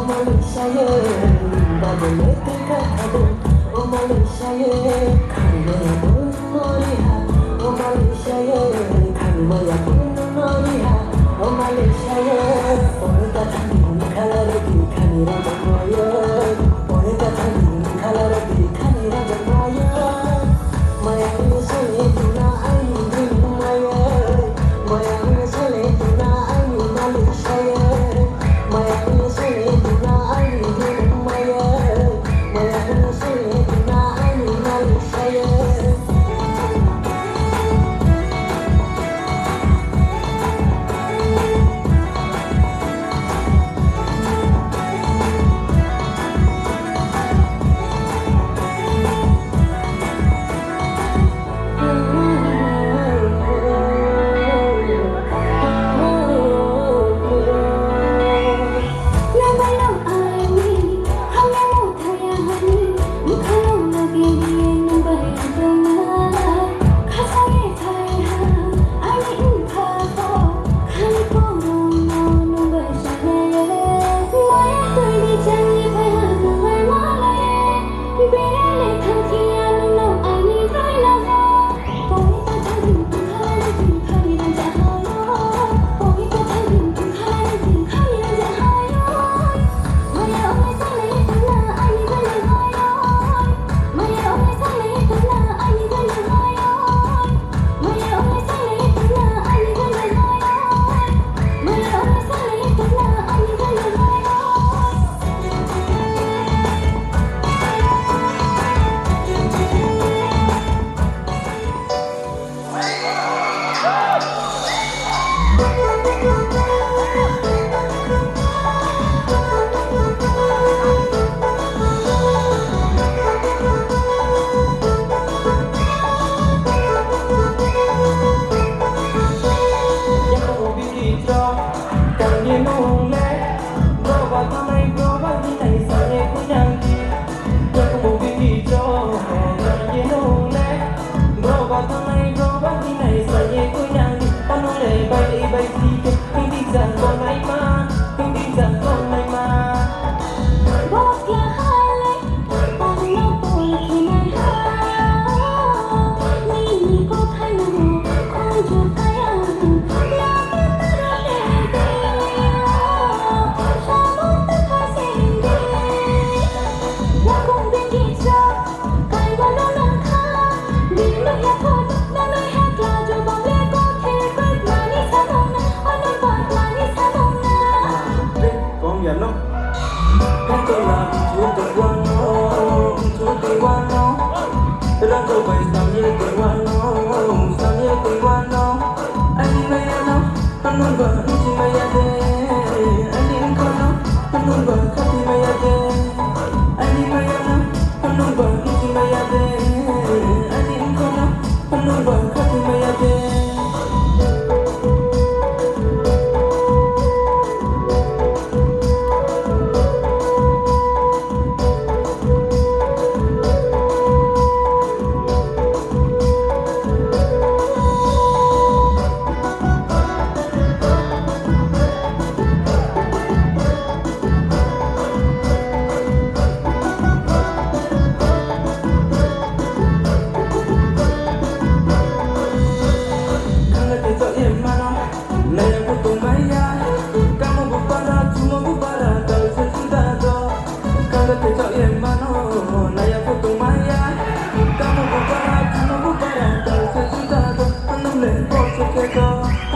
Malaysia bagole terkado oh Malaysia khamaya bunoriha oh Malaysia khamaya bunoriha oh Malaysia orta thani khalar di khanira moya orta thani khalar di khanira moya maya sole tuna ai maya maya sole tuna ai Malaysia maya sole tuna ai maya maya sole tuna ai Malaysia Kamu bukan aku, kamu bukan kau sesudah, anu le, kau suka kau.